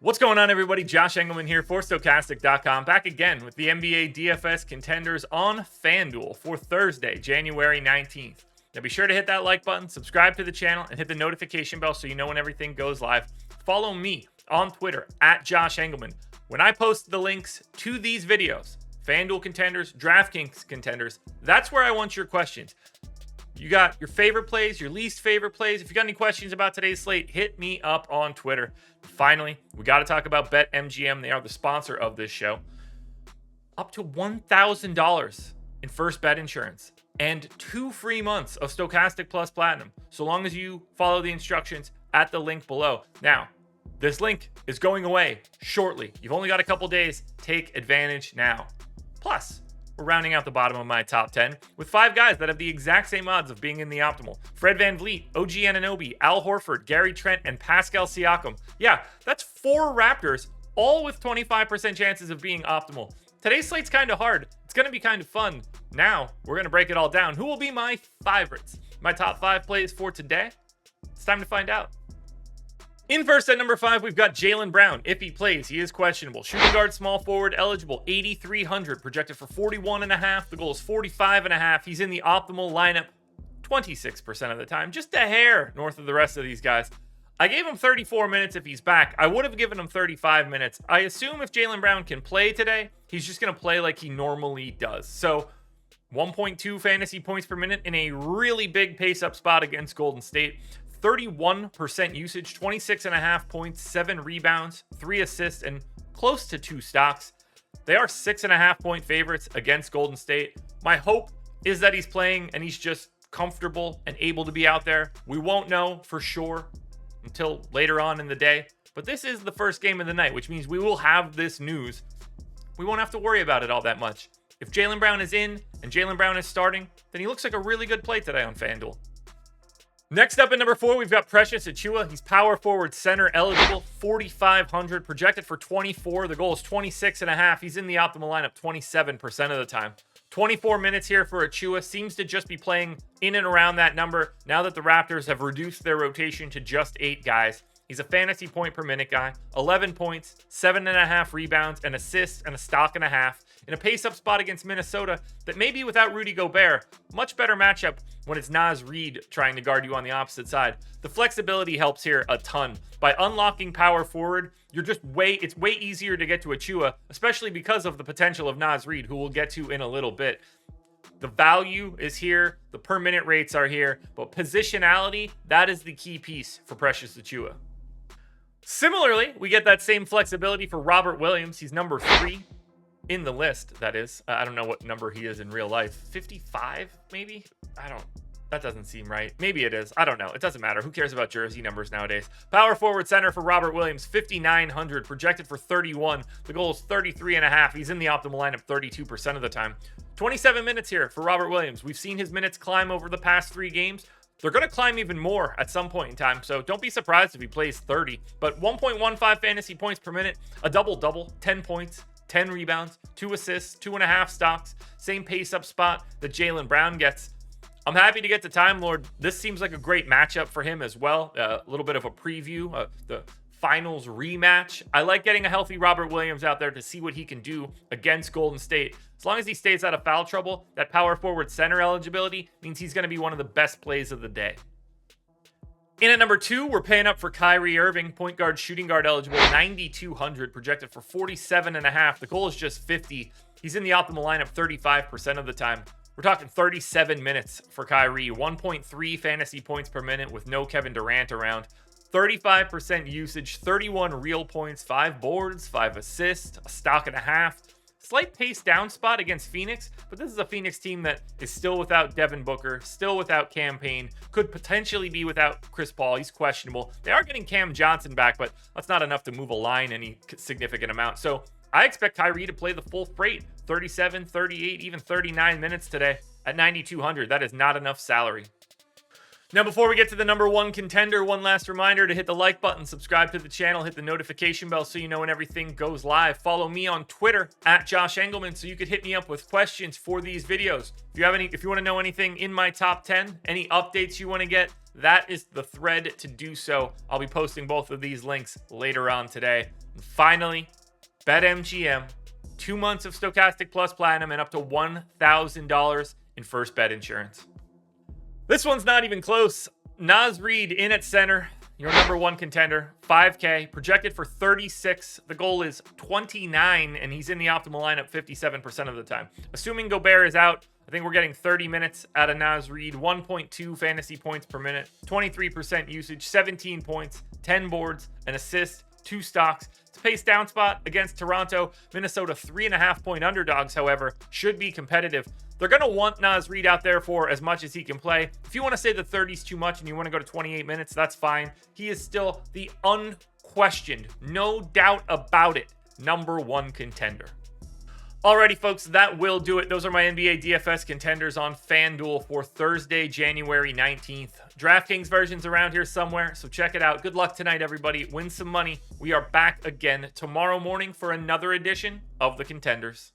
What's going on, everybody? Josh Engleman here for Stokastic.com, back again with the NBA DFS contenders on FanDuel for Thursday, January 19th. Now be sure to hit that like button, subscribe to the channel, and hit the notification bell so you know when everything goes live. Follow me on Twitter at Josh Engleman. When I post the links to these videos, FanDuel contenders, DraftKings contenders, that's where I want your questions. You got your favorite plays, your least favorite plays. If you got any questions about today's slate, hit me up on Twitter. Finally, we got to talk about BetMGM. They are the sponsor of this show. Up to $1,000 in first bet insurance and 2 free months of Stokastic Plus Platinum, so long as you follow the instructions at the link below. Now, this link is going away shortly. You've only got a couple days. Take advantage now. Plus, we're rounding out the bottom of my top 10 with 5 guys that have the exact same odds of being in the optimal. Fred VanVleet, OG Anunoby, Al Horford, Gary Trent, and Pascal Siakam. Yeah, that's 4 Raptors, all with 25% chances of being optimal. Today's slate's kind of hard. It's going to be kind of fun. Now, we're going to break it all down. Who will be my favorites? My top 5 plays for today? It's time to find out. In first at number 5, we've got Jaylen Brown. If he plays, he is questionable. Shooting guard, small forward, eligible, 8,300, projected for 41.5. The goal is 45.5. He's in the optimal lineup 26% of the time, just a hair north of the rest of these guys. I gave him 34 minutes if he's back. I would have given him 35 minutes. I assume if Jaylen Brown can play today, he's just going to play like he normally does. So 1.2 fantasy points per minute in a really big pace-up spot against Golden State. 31% usage, 26.5 points, 7 rebounds, 3 assists, and close to 2 stocks. They are 6.5-point favorites against Golden State. My hope is that he's playing and he's just comfortable and able to be out there. We won't know for sure until later on in the day, but this is the first game of the night, which means we will have this news. We won't have to worry about it all that much. If Jaylen Brown is in and Jaylen Brown is starting, then he looks like a really good play today on FanDuel. Next up at number 4, we've got Precious Achiuwa. He's power forward center eligible, 4,500, projected for 24. The goal is 26.5. He's in the optimal lineup 27% of the time. 24 minutes here for Achiuwa. Seems to just be playing in and around that number now that the Raptors have reduced their rotation to just 8 guys. He's a fantasy point per minute guy, 11 points, 7.5 rebounds, an assist, and a stock and a half in a pace-up spot against Minnesota that may be without Rudy Gobert. Much better matchup when it's Naz Reid trying to guard you on the opposite side. The flexibility helps here a ton. By unlocking power forward, it's way easier to get to Achiuwa, especially because of the potential of Naz Reid, who we'll get to in a little bit. The value is here, the per minute rates are here, but positionality, that is the key piece for Precious Achiuwa. Similarly, we get that same flexibility for Robert Williams. He's number 3 in the list, that is. I don't know what number he is in real life. 55, maybe? That doesn't seem right. Maybe it is. I don't know. It doesn't matter. Who cares about jersey numbers nowadays? Power forward center for Robert Williams, 5,900, projected for 31. The goal is 33.5. He's in the optimal lineup 32% of the time. 27 minutes here for Robert Williams. We've seen his minutes climb over the past 3 games. They're going to climb even more at some point in time, so don't be surprised if he plays 30. But 1.15 fantasy points per minute, a double-double, 10 points, 10 rebounds, 2 assists, 2.5 stocks, same pace-up spot that Jaylen Brown gets. I'm happy to get to Time Lord. This seems like a great matchup for him as well. A little bit of a preview of the finals rematch. I like getting a healthy Robert Williams out there to see what he can do against Golden State. As long as he stays out of foul trouble, that power forward center eligibility means he's going to be one of the best plays of the day. In at number 2, we're paying up for KYRIE Irving, point guard, shooting guard eligible, 9,200, projected for 47.5. The goal is just 50. He's in the optimal lineup 35% of the time. We're talking 37 minutes for KYRIE, 1.3 fantasy points per minute with no Kevin Durant around. 35% usage, 31 real points, 5 boards, 5 assists, a stock and a half. Slight pace down spot against Phoenix, but this is a Phoenix team that is still without Devin Booker, still without Cam Payne, could potentially be without Chris Paul. He's questionable. They are getting Cam Johnson back, but that's not enough to move a line any significant amount. So I expect KYRIE to play the full freight, 37, 38, even 39 minutes today at 9,200. That is not enough salary. Now, before we get to the number 1 contender, one last reminder to hit the like button, subscribe to the channel, hit the notification bell so you know when everything goes live. Follow me on Twitter at Josh Engleman so you could hit me up with questions for these videos. If you want to know anything in my top 10, any updates you want to get, that is the thread to do so. I'll be posting both of these links later on today. And finally, BetMGM, 2 months of Stokastic Plus Platinum and up to $1,000 in first bet insurance. This one's not even close. Naz Reid in at center, your number one contender, 5K, projected for 36. The goal is 29, and he's in the optimal lineup 57% of the time. Assuming Gobert is out, I think we're getting 30 minutes out of Naz Reid, 1.2 fantasy points per minute, 23% usage, 17 points, 10 boards, an assist, 2 stocks. It's a pace down spot against Toronto. Minnesota 3.5-point underdogs, however, should be competitive. They're going to want Naz Reid out there for as much as he can play. If you want to say the 30's too much and you want to go to 28 minutes, that's fine. He is still the unquestioned, no doubt about it, number one contender. Alrighty, folks, that will do it. Those are my NBA DFS contenders on FanDuel for Thursday, January 19th. DraftKings version's around here somewhere, so check it out. Good luck tonight, everybody. Win some money. We are back again tomorrow morning for another edition of the Contenders.